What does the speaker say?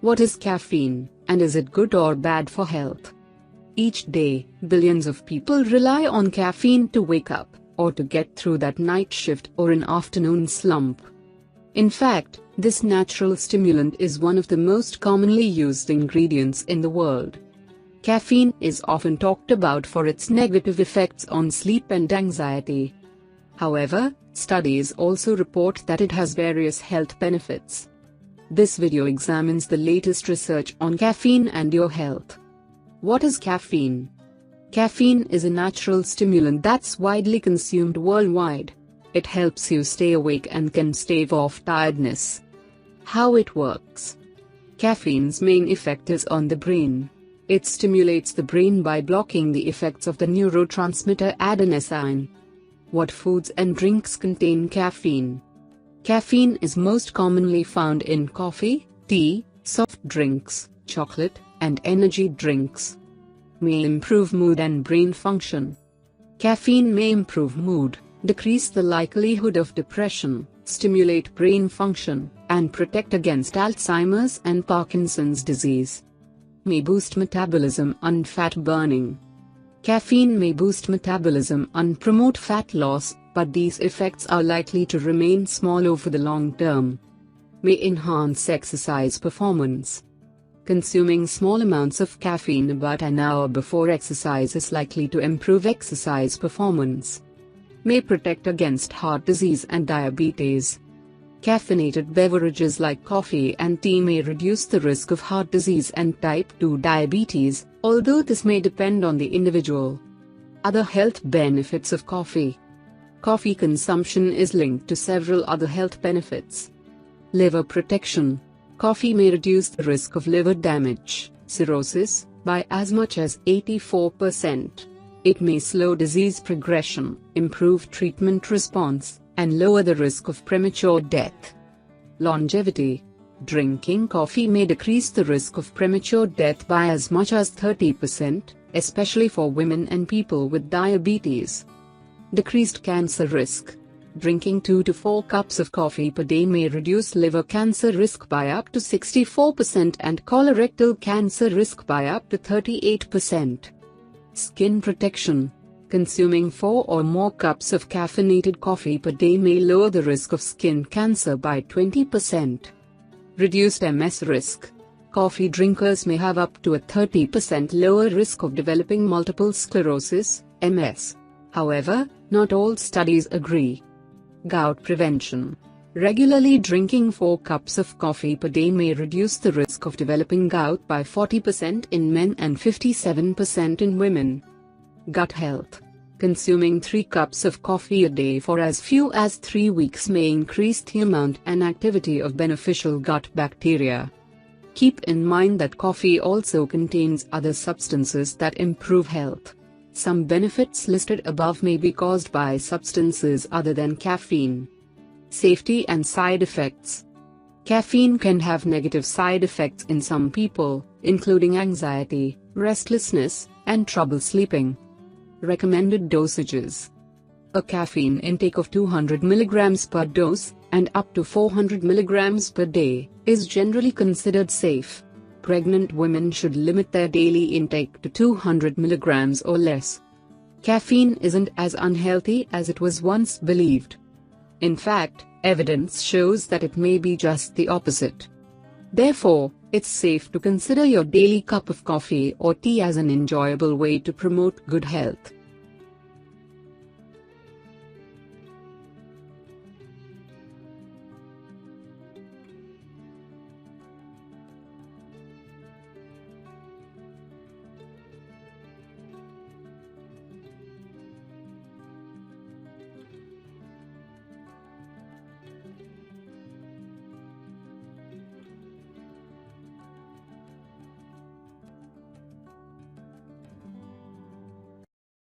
What is caffeine, and is it good or bad for health? Each day, billions of people rely on caffeine to wake up, or to get through that night shift or an afternoon slump. In fact, this natural stimulant is one of the most commonly used ingredients in the world. Caffeine is often talked about for its negative effects on sleep and anxiety. However, studies also report that it has various health benefits. This video examines the latest research on caffeine and your health. What is caffeine? Caffeine is a natural stimulant that's widely consumed worldwide. It helps you stay awake and can stave off tiredness. How it works? Caffeine's main effect is on the brain. It stimulates the brain by blocking the effects of the neurotransmitter adenosine. What foods and drinks contain caffeine? Caffeine is most commonly found in coffee, tea, soft drinks, chocolate, and energy drinks. May improve mood and brain function. Caffeine may improve mood, decrease the likelihood of depression, stimulate brain function, and protect against Alzheimer's and Parkinson's disease. May boost metabolism and fat burning. Caffeine may boost metabolism and promote fat loss, but these effects are likely to remain small over the long term. May enhance exercise performance. Consuming small amounts of caffeine about an hour before exercise is likely to improve exercise performance. May protect against heart disease and diabetes. Caffeinated beverages like coffee and tea may reduce the risk of heart disease and type 2 diabetes, although this may depend on the individual. Other health benefits of coffee. Coffee consumption is linked to several other health benefits. Liver protection. Coffee may reduce the risk of liver damage, cirrhosis, by as much as 84%. It may slow disease progression, improve treatment response, and lower the risk of premature death. Longevity. Drinking coffee may decrease the risk of premature death by as much as 30%, especially for women and people with diabetes. Decreased cancer risk. Drinking 2 to 4 cups of coffee per day may reduce liver cancer risk by up to 64% and colorectal cancer risk by up to 38%. Skin protection. Consuming 4 or more cups of caffeinated coffee per day may lower the risk of skin cancer by 20%. Reduced MS risk. Coffee drinkers may have up to a 30% lower risk of developing multiple sclerosis, MS. However, not all studies agree. Gout prevention. Regularly drinking 4 cups of coffee per day may reduce the risk of developing gout by 40% in men and 57% in women. Gut health. Consuming 3 cups of coffee a day for as few as 3 weeks may increase the amount and activity of beneficial gut bacteria. Keep in mind that coffee also contains other substances that improve health. Some benefits listed above may be caused by substances other than caffeine. Safety and side effects. Caffeine can have negative side effects in some people, including anxiety, restlessness, and trouble sleeping. Recommended dosages. A caffeine intake of 200 mg per dose, and up to 400 mg per day, is generally considered safe. Pregnant women should limit their daily intake to 200 mg or less. Caffeine isn't as unhealthy as it was once believed. In fact, evidence shows that it may be just the opposite. Therefore, it's safe to consider your daily cup of coffee or tea as an enjoyable way to promote good health.